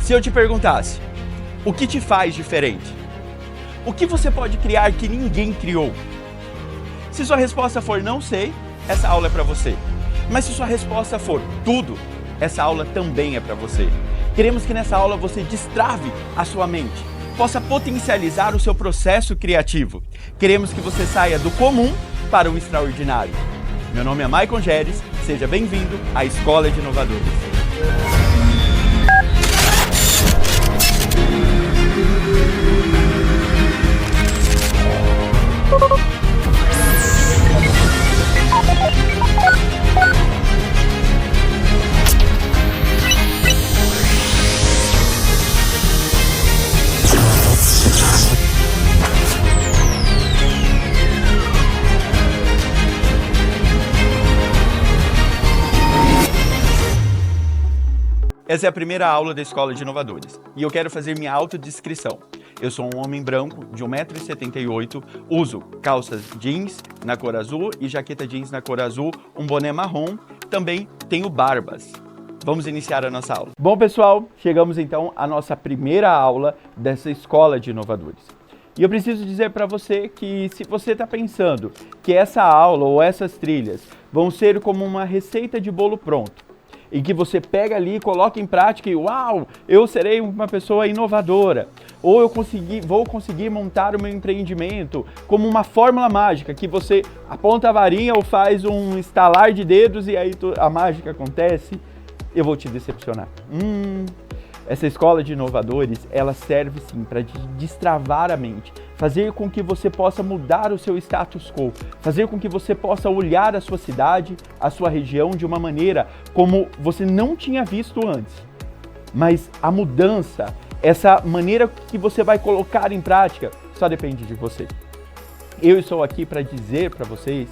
Se eu te perguntasse, o que te faz diferente? O que você pode criar que ninguém criou? Se sua resposta for não sei, essa aula é para você. Mas se sua resposta for tudo, essa aula também é para você. Queremos que nessa aula você destrave a sua mente, possa potencializar o seu processo criativo. Queremos que você saia do comum para o extraordinário. Meu nome é Maicon Geres, seja bem-vindo à Escola de Inovadores. Essa é a primeira aula da Escola de Inovadores e eu quero fazer minha autodescrição. Eu sou um homem branco de 1,78 m, uso calças jeans na cor azul e jaqueta jeans na cor azul, um boné marrom, também tenho barbas. Vamos iniciar a nossa aula. Bom pessoal, chegamos então à nossa primeira aula dessa Escola de Inovadores. E eu preciso dizer para você que se você está pensando que essa aula ou essas trilhas vão ser como uma receita de bolo pronto, e que você pega ali e coloca em prática e uau, eu serei uma pessoa inovadora, ou eu vou conseguir montar o meu empreendimento como uma fórmula mágica, que você aponta a varinha ou faz um estalar de dedos e aí a mágica acontece, eu vou te decepcionar. Essa Escola de Inovadores, ela serve sim para destravar a mente, fazer com que você possa mudar o seu status quo, fazer com que você possa olhar a sua cidade, a sua região de uma maneira como você não tinha visto antes. Mas a mudança, essa maneira que você vai colocar em prática, só depende de você. Eu estou aqui para dizer para vocês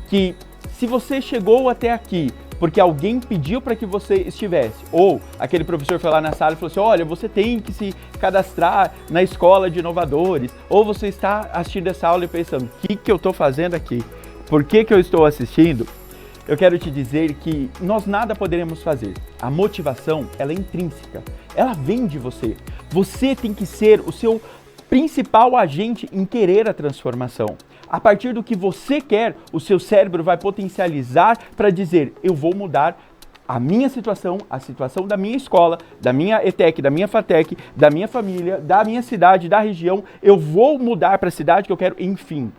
que se você chegou até aqui porque alguém pediu para que você estivesse, ou aquele professor foi lá na sala e falou assim, olha, você tem que se cadastrar na Escola de Inovadores, ou você está assistindo essa aula e pensando, o que eu estou fazendo aqui? Por que eu estou assistindo? Eu quero te dizer que nós nada poderemos fazer. A motivação, ela é intrínseca, ela vem de você. Você tem que ser o seu principal agente em querer a transformação. A partir do que você quer, o seu cérebro vai potencializar para dizer, eu vou mudar a minha situação, a situação da minha escola, da minha ETEC, da minha FATEC, da minha família, da minha cidade, da região, eu vou mudar para a cidade que eu quero, enfim.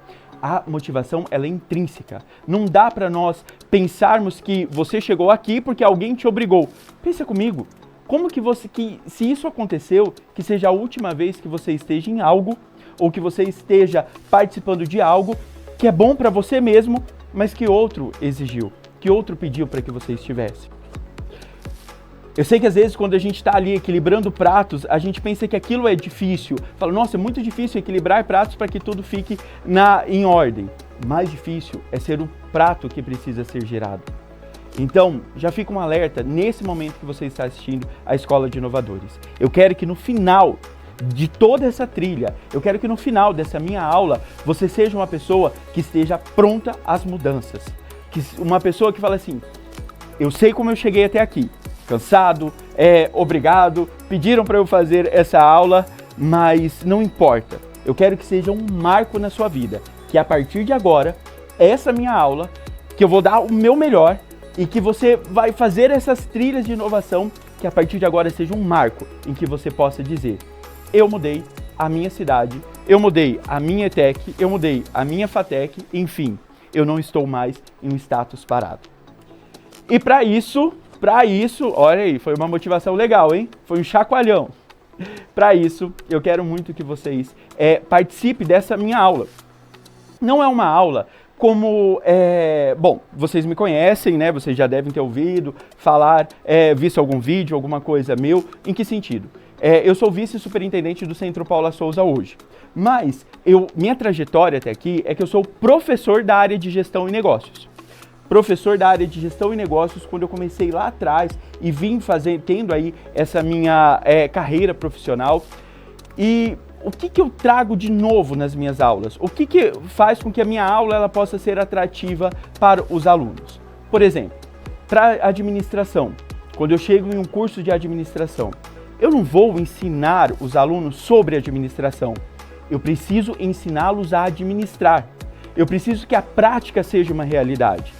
A motivação, ela é intrínseca. Não dá para nós pensarmos que você chegou aqui porque alguém te obrigou. Pensa comigo, como que se isso aconteceu, que seja a última vez que você esteja em algo, ou que você esteja participando de algo que é bom para você mesmo, mas que outro exigiu, que outro pediu para que você estivesse. Eu sei que às vezes quando a gente está ali equilibrando pratos, a gente pensa que aquilo é difícil. Fala, nossa, é muito difícil equilibrar pratos para que tudo fique em ordem. Mais difícil é ser o prato que precisa ser gerado. Então, já fica um alerta nesse momento que você está assistindo a Escola de Inovadores. Eu quero que no final de toda essa trilha, eu quero que no final dessa minha aula, você seja uma pessoa que esteja pronta às mudanças. Uma pessoa que fala assim, eu sei como eu cheguei até aqui, cansado, obrigado, pediram para eu fazer essa aula, mas não importa. Eu quero que seja um marco na sua vida, que a partir de agora, essa minha aula, que eu vou dar o meu melhor e que você vai fazer essas trilhas de inovação, que a partir de agora seja um marco em que você possa dizer, eu mudei a minha cidade, eu mudei a minha ETEC, eu mudei a minha FATEC, enfim, eu não estou mais em um status parado. E para isso, olha aí, foi uma motivação legal, hein? Foi um chacoalhão. Para isso, eu quero muito que vocês participem dessa minha aula. Não é uma aula como, bom, vocês me conhecem, né? Vocês já devem ter ouvido falar, visto algum vídeo, alguma coisa meu. Em que sentido? Eu sou vice-superintendente do Centro Paula Souza hoje, mas minha trajetória até aqui é que eu sou professor da área de gestão e negócios. Professor da área de gestão e negócios quando eu comecei lá atrás e vim tendo aí essa minha carreira profissional. E o que eu trago de novo nas minhas aulas? O que faz com que a minha aula ela possa ser atrativa para os alunos? Por exemplo, para administração, quando eu chego em um curso de administração, eu não vou ensinar os alunos sobre administração. Eu preciso ensiná-los a administrar. Eu preciso que a prática seja uma realidade.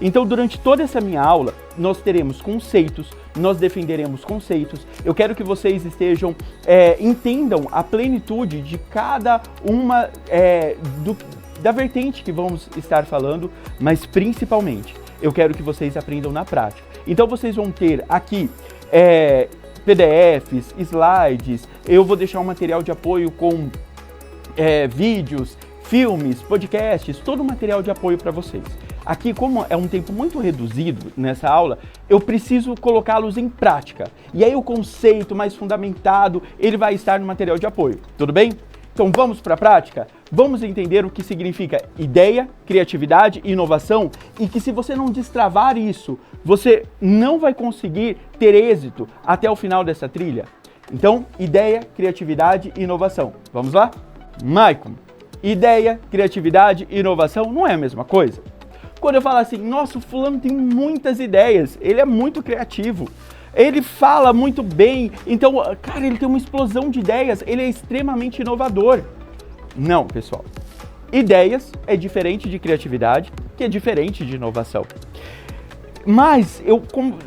Então, durante toda essa minha aula, nós teremos conceitos, nós defenderemos conceitos. Eu quero que vocês entendam a plenitude de cada uma da vertente que vamos estar falando, mas principalmente, eu quero que vocês aprendam na prática. Então, vocês vão ter aqui PDFs, slides, eu vou deixar um material de apoio com vídeos, filmes, podcasts, todo o material de apoio para vocês. Aqui, como é um tempo muito reduzido nessa aula, eu preciso colocá-los em prática. E aí o conceito mais fundamentado, ele vai estar no material de apoio, tudo bem? Então vamos para a prática? Vamos entender o que significa ideia, criatividade e inovação, e que se você não destravar isso, você não vai conseguir ter êxito até o final dessa trilha. Então, ideia, criatividade e inovação. Vamos lá? Maicon, ideia, criatividade e inovação não é a mesma coisa? Quando eu falo assim, nossa, o fulano tem muitas ideias, ele é muito criativo, ele fala muito bem, então, cara, ele tem uma explosão de ideias, ele é extremamente inovador. Não, pessoal. Ideias é diferente de criatividade, que é diferente de inovação. Mas,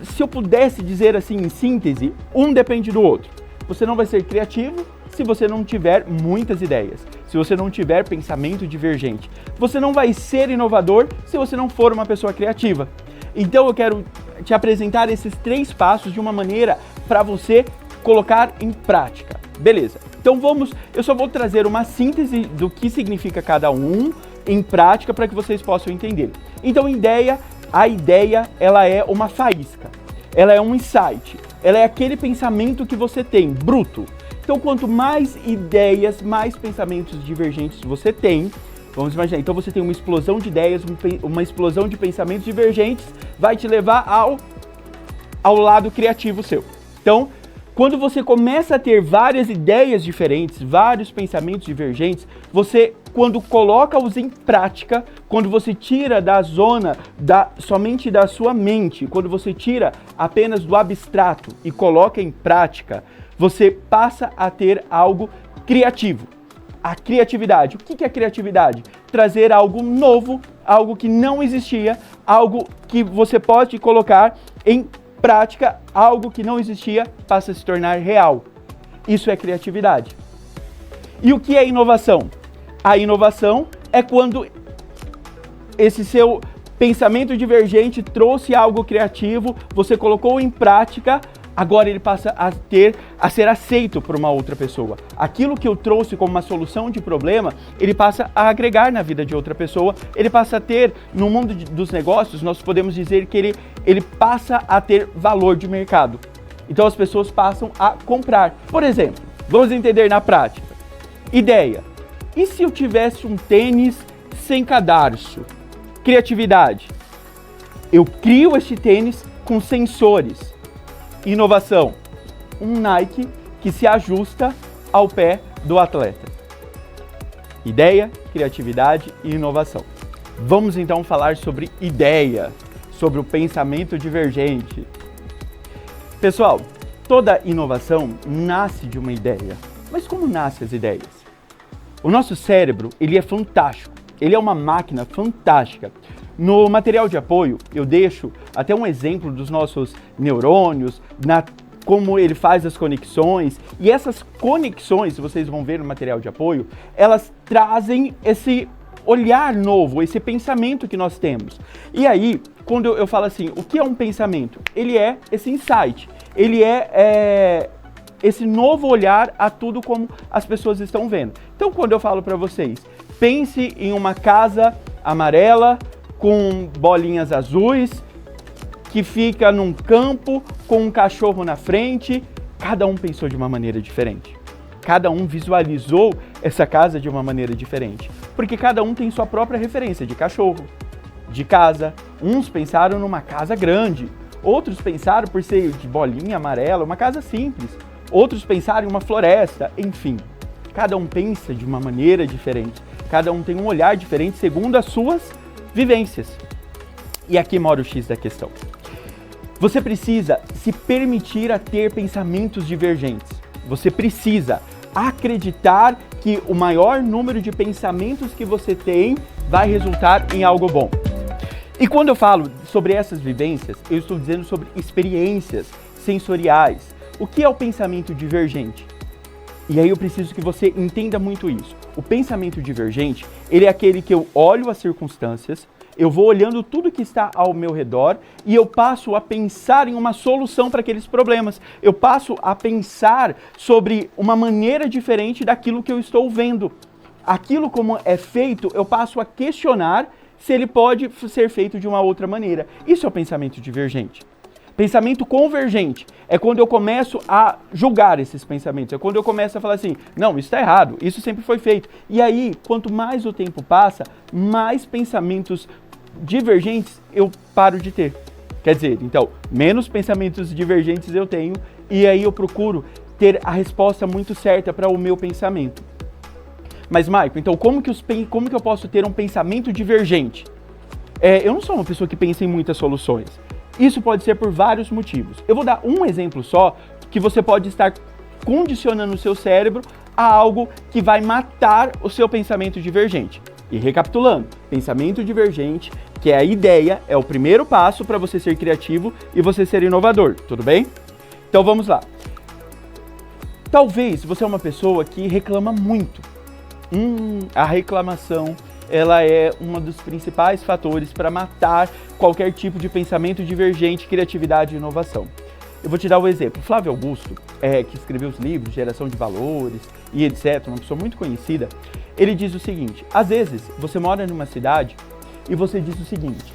se eu pudesse dizer assim em síntese, um depende do outro. Você não vai ser criativo se você não tiver muitas ideias, se você não tiver pensamento divergente. Você não vai ser inovador se você não for uma pessoa criativa. Então eu quero te apresentar esses 3 passos de uma maneira para você colocar em prática. Beleza, então eu só vou trazer uma síntese do que significa cada um em prática para que vocês possam entender. Então a ideia ela é uma faísca, ela é um insight, ela é aquele pensamento que você tem, bruto. Então, quanto mais ideias, mais pensamentos divergentes você tem, vamos imaginar, então você tem uma explosão de ideias, uma explosão de pensamentos divergentes, vai te levar ao lado criativo seu. Então, quando você começa a ter várias ideias diferentes, vários pensamentos divergentes, quando coloca-os em prática, quando você tira da zona somente da sua mente, quando você tira apenas do abstrato e coloca em prática, você passa a ter algo criativo. A criatividade. O que é criatividade? Trazer algo novo, algo que não existia, algo que você pode colocar em prática, algo que não existia passa a se tornar real. Isso é criatividade. E o que é inovação? A inovação é quando esse seu pensamento divergente trouxe algo criativo, você colocou em prática, agora ele passa a ser aceito por uma outra pessoa. Aquilo que eu trouxe como uma solução de problema, ele passa a agregar na vida de outra pessoa, ele passa a ter, no mundo dos negócios, nós podemos dizer que ele passa a ter valor de mercado. Então as pessoas passam a comprar. Por exemplo, vamos entender na prática. Ideia. E se eu tivesse um tênis sem cadarço? Criatividade. Eu crio este tênis com sensores. Inovação, um Nike que se ajusta ao pé do atleta. Ideia, criatividade e inovação. Vamos então falar sobre ideia, sobre o pensamento divergente. Pessoal, toda inovação nasce de uma ideia. Mas como nascem as ideias? O nosso cérebro, ele é fantástico. Ele é uma máquina fantástica. No material de apoio, eu deixo até um exemplo dos nossos neurônios, como ele faz as conexões. E essas conexões, vocês vão ver no material de apoio, elas trazem esse olhar novo, esse pensamento que nós temos. E aí, quando eu falo assim, o que é um pensamento? Ele é esse insight, ele é esse novo olhar a tudo como as pessoas estão vendo. Então, quando eu falo para vocês, pense em uma casa amarela, com bolinhas azuis, que fica num campo com um cachorro na frente. Cada um pensou de uma maneira diferente. Cada um visualizou essa casa de uma maneira diferente. Porque cada um tem sua própria referência de cachorro, de casa. Uns pensaram numa casa grande, outros pensaram por ser de bolinha amarela, uma casa simples. Outros pensaram em uma floresta, enfim. Cada um pensa de uma maneira diferente. Cada um tem um olhar diferente segundo as suas vivências. E aqui mora o X da questão. Você precisa se permitir a ter pensamentos divergentes. Você precisa acreditar que o maior número de pensamentos que você tem vai resultar em algo bom. E quando eu falo sobre essas vivências, eu estou dizendo sobre experiências sensoriais. O que é o pensamento divergente? E aí eu preciso que você entenda muito isso. O pensamento divergente, ele é aquele que eu olho as circunstâncias, eu vou olhando tudo que está ao meu redor e eu passo a pensar em uma solução para aqueles problemas. Eu passo a pensar sobre uma maneira diferente daquilo que eu estou vendo. Aquilo como é feito, eu passo a questionar se ele pode ser feito de uma outra maneira. Isso é o pensamento divergente. Pensamento convergente é quando eu começo a julgar esses pensamentos, é quando eu começo a falar assim, não, isso está errado, isso sempre foi feito. E aí, quanto mais o tempo passa, mais pensamentos divergentes eu paro de ter. Quer dizer, então, menos pensamentos divergentes eu tenho e aí eu procuro ter a resposta muito certa para o meu pensamento. Mas, Maico, então como que eu posso ter um pensamento divergente? Eu não sou uma pessoa que pensa em muitas soluções. Isso pode ser por vários motivos. Eu vou dar um exemplo só que você pode estar condicionando o seu cérebro a algo que vai matar o seu pensamento divergente. E recapitulando, pensamento divergente, que é a ideia, é o primeiro passo para você ser criativo e você ser inovador, tudo bem? Então vamos lá. Talvez você é uma pessoa que reclama muito. A reclamação, ela é um dos principais fatores para matar qualquer tipo de pensamento divergente, criatividade e inovação. Eu vou te dar um exemplo. Flávio Augusto, que escreveu os livros Geração de Valores e etc., uma pessoa muito conhecida, ele diz o seguinte, às vezes você mora numa cidade e você diz o seguinte,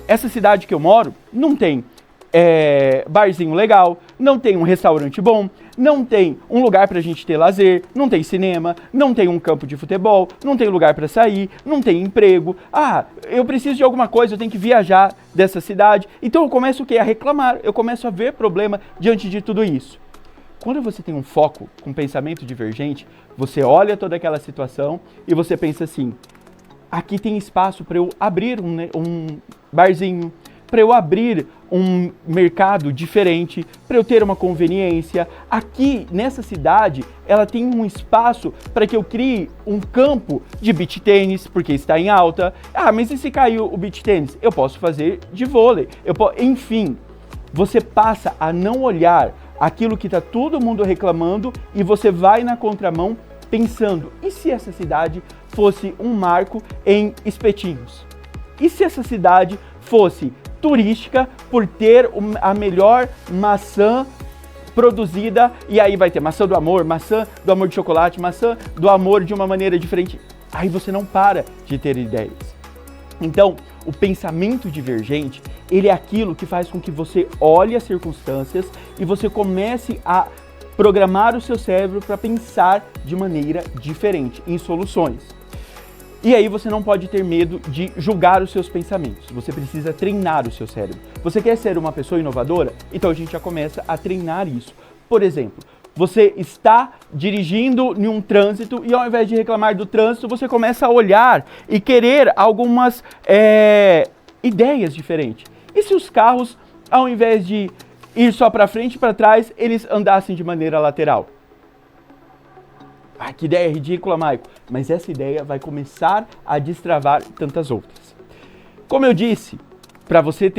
essa cidade que eu moro não tem barzinho legal, não tem um restaurante bom, não tem um lugar pra gente ter lazer, não tem cinema, não tem um campo de futebol, não tem lugar pra sair, não tem emprego. Eu preciso de alguma coisa, eu tenho que viajar dessa cidade. Então eu começo o quê? A reclamar, eu começo a ver problema diante de tudo isso. Quando você tem um foco com um pensamento divergente, você olha toda aquela situação e você pensa assim, aqui tem espaço para eu abrir um barzinho, para eu abrir um mercado diferente, para eu ter uma conveniência. Aqui, nessa cidade, ela tem um espaço para que eu crie um campo de beach tênis, porque está em alta. Mas e se caiu o beach tênis? Eu posso fazer de vôlei. Enfim, você passa a não olhar aquilo que está todo mundo reclamando e você vai na contramão pensando, e se essa cidade fosse um marco em espetinhos? E se essa cidade fosse turística por ter a melhor maçã produzida, e aí vai ter maçã do amor de chocolate, maçã do amor de uma maneira diferente. Aí você não para de ter ideias. Então, o pensamento divergente, ele é aquilo que faz com que você olhe as circunstâncias e você comece a programar o seu cérebro para pensar de maneira diferente, em soluções. E aí você não pode ter medo de julgar os seus pensamentos. Você precisa treinar o seu cérebro. Você quer ser uma pessoa inovadora? Então a gente já começa a treinar isso. Por exemplo, você está dirigindo em um trânsito e ao invés de reclamar do trânsito, você começa a olhar e querer algumas ideias diferentes. E se os carros, ao invés de ir só para frente e para trás, eles andassem de maneira lateral? Que ideia ridícula, Maico. Mas essa ideia vai começar a destravar tantas outras. Como eu disse, para você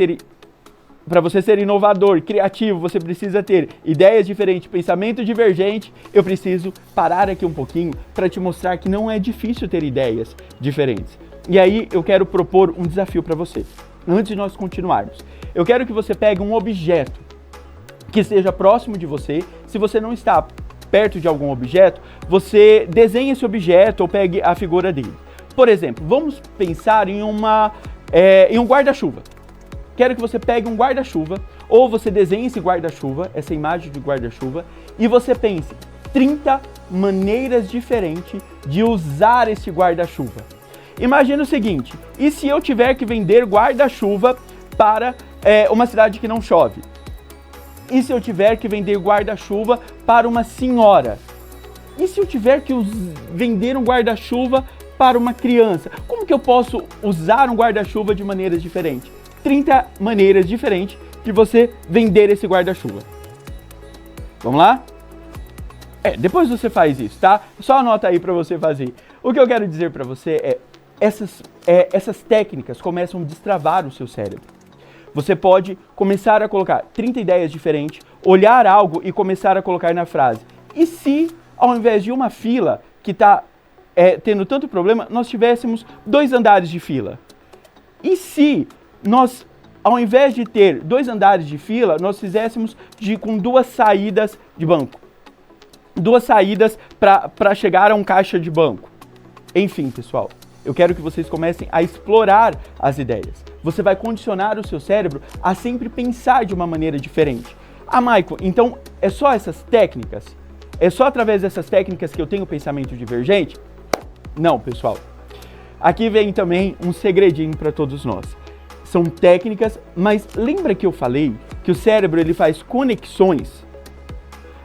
ser inovador, criativo, você precisa ter ideias diferentes, pensamento divergente. Eu preciso parar aqui um pouquinho para te mostrar que não é difícil ter ideias diferentes. E aí eu quero propor um desafio para você. Antes de nós continuarmos, eu quero que você pegue um objeto que esteja próximo de você. Se você não está perto de algum objeto, você desenhe esse objeto ou pegue a figura dele. Por exemplo, vamos pensar em um guarda-chuva. Quero que você pegue um guarda-chuva ou você desenhe esse guarda-chuva, essa imagem de guarda-chuva, e você pense 30 maneiras diferentes de usar esse guarda-chuva. Imagina o seguinte, e se eu tiver que vender guarda-chuva para uma cidade que não chove? E se eu tiver que vender guarda-chuva para uma senhora? E se eu tiver que vender um guarda-chuva para uma criança? Como que eu posso usar um guarda-chuva de maneiras diferentes? 30 maneiras diferentes de você vender esse guarda-chuva. Vamos lá? Depois você faz isso, tá? Só anota aí para você fazer. O que eu quero dizer para você essas técnicas começam a destravar o seu cérebro. Você pode começar a colocar 30 ideias diferentes, olhar algo e começar a colocar na frase. E se, ao invés de uma fila que está tendo tanto problema, nós tivéssemos 2 andares de fila? E se nós, ao invés de ter 2 andares de fila, nós fizéssemos com 2 saídas de banco? 2 saídas para chegar a um caixa de banco. Enfim, pessoal, eu quero que vocês comecem a explorar as ideias. Você vai condicionar o seu cérebro a sempre pensar de uma maneira diferente. Ah, Michael, então é só essas técnicas? É só através dessas técnicas que eu tenho pensamento divergente? Não, pessoal. Aqui vem também um segredinho para todos nós. São técnicas, mas lembra que eu falei que o cérebro ele faz conexões?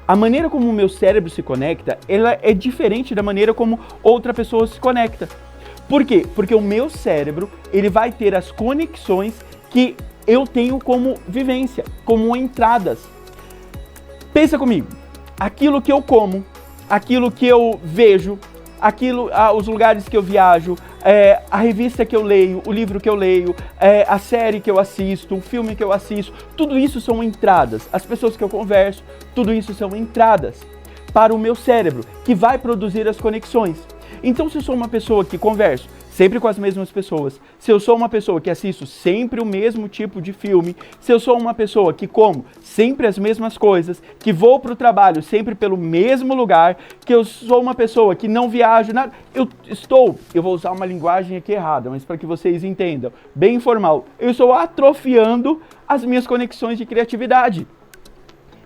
A maneira como o meu cérebro se conecta, ela é diferente da maneira como outra pessoa se conecta. Por quê? Porque o meu cérebro, ele vai ter as conexões que eu tenho como vivência, como entradas. Pensa comigo, aquilo que eu como, aquilo que eu vejo, os lugares que eu viajo, a revista que eu leio, o livro que eu leio, a série que eu assisto, o filme que eu assisto, tudo isso são entradas. As pessoas que eu converso, tudo isso são entradas para o meu cérebro, que vai produzir as conexões. Então, se eu sou uma pessoa que converso sempre com as mesmas pessoas, se eu sou uma pessoa que assisto sempre o mesmo tipo de filme, se eu sou uma pessoa que como sempre as mesmas coisas, que vou para o trabalho sempre pelo mesmo lugar, que eu sou uma pessoa que não viajo, nada, eu vou usar uma linguagem aqui errada, mas para que vocês entendam, bem informal, eu estou atrofiando as minhas conexões de criatividade.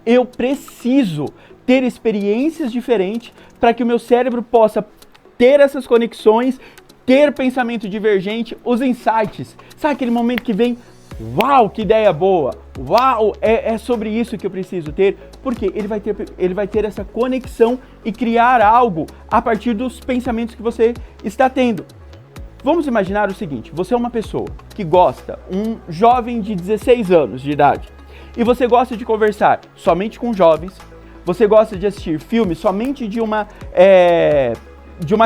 Eu preciso ter experiências diferentes para que o meu cérebro possa ter essas conexões, ter pensamento divergente, os insights. Sabe aquele momento que vem, uau, que ideia boa, uau, é sobre isso que eu preciso ter? Porque ele vai ter essa conexão e criar algo a partir dos pensamentos que você está tendo. Vamos imaginar o seguinte, você é uma pessoa que gosta, um jovem de 16 anos de idade, e você gosta de conversar somente com jovens, você gosta de assistir filmes somente de uma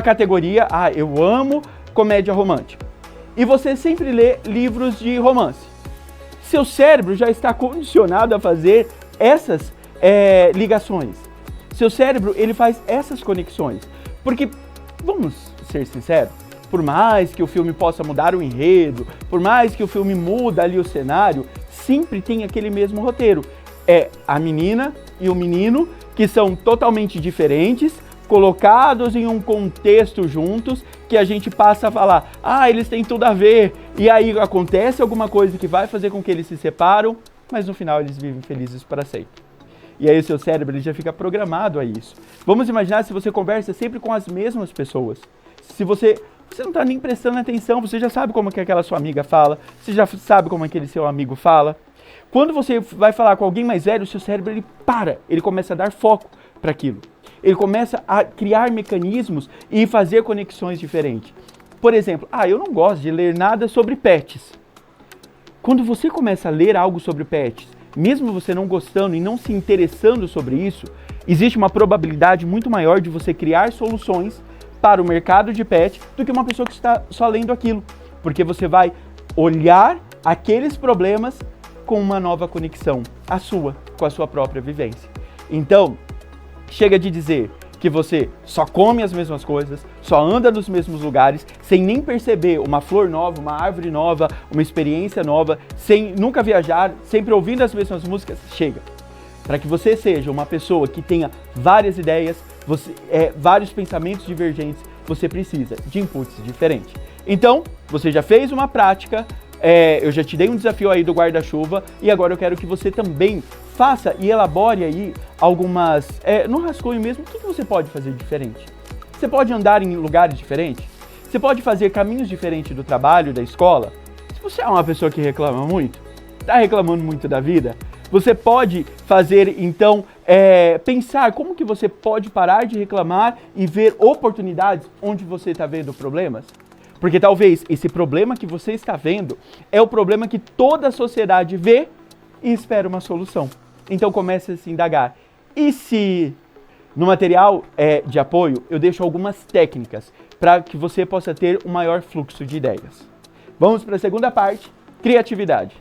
categoria, eu amo comédia romântica. E você sempre lê livros de romance. Seu cérebro já está condicionado a fazer essas ligações. Seu cérebro, ele faz essas conexões. Porque, vamos ser sinceros, por mais que o filme possa mudar o enredo, por mais que o filme muda ali o cenário, sempre tem aquele mesmo roteiro. É a menina e o menino que são totalmente diferentes, colocados em um contexto juntos, que a gente passa a falar, eles têm tudo a ver, e aí acontece alguma coisa que vai fazer com que eles se separam, mas no final eles vivem felizes para sempre. E aí o seu cérebro ele já fica programado a isso. Vamos imaginar se você conversa sempre com as mesmas pessoas. Se você não está nem prestando atenção, você já sabe como que aquela sua amiga fala, você já sabe como aquele seu amigo fala. Quando você vai falar com alguém mais velho, o seu cérebro ele começa a dar foco para aquilo. Ele começa a criar mecanismos e fazer conexões diferentes. Por exemplo, eu não gosto de ler nada sobre pets. Quando você começa a ler algo sobre pets, mesmo você não gostando e não se interessando sobre isso, existe uma probabilidade muito maior de você criar soluções para o mercado de pet do que uma pessoa que está só lendo aquilo. Porque você vai olhar aqueles problemas com uma nova conexão, com a sua própria vivência. Então, chega de dizer que você só come as mesmas coisas, só anda nos mesmos lugares, sem nem perceber uma flor nova, uma árvore nova, uma experiência nova, sem nunca viajar, sempre ouvindo as mesmas músicas. Chega. Para que você seja uma pessoa que tenha várias ideias, vários pensamentos divergentes, você precisa de inputs diferentes. Então, você já fez uma prática, eu já te dei um desafio aí do guarda-chuva e agora eu quero que você também faça e elabore aí algumas, no rascunho mesmo, o que você pode fazer diferente? Você pode andar em lugares diferentes? Você pode fazer caminhos diferentes do trabalho, da escola? Se você é uma pessoa que reclama muito, está reclamando muito da vida, você pode fazer, então, pensar como que você pode parar de reclamar e ver oportunidades onde você está vendo problemas? Porque talvez esse problema que você está vendo é o problema que toda a sociedade vê e espera uma solução. Então comece a se indagar. E se no material de apoio eu deixo algumas técnicas para que você possa ter um maior fluxo de ideias. Vamos para a segunda parte, criatividade.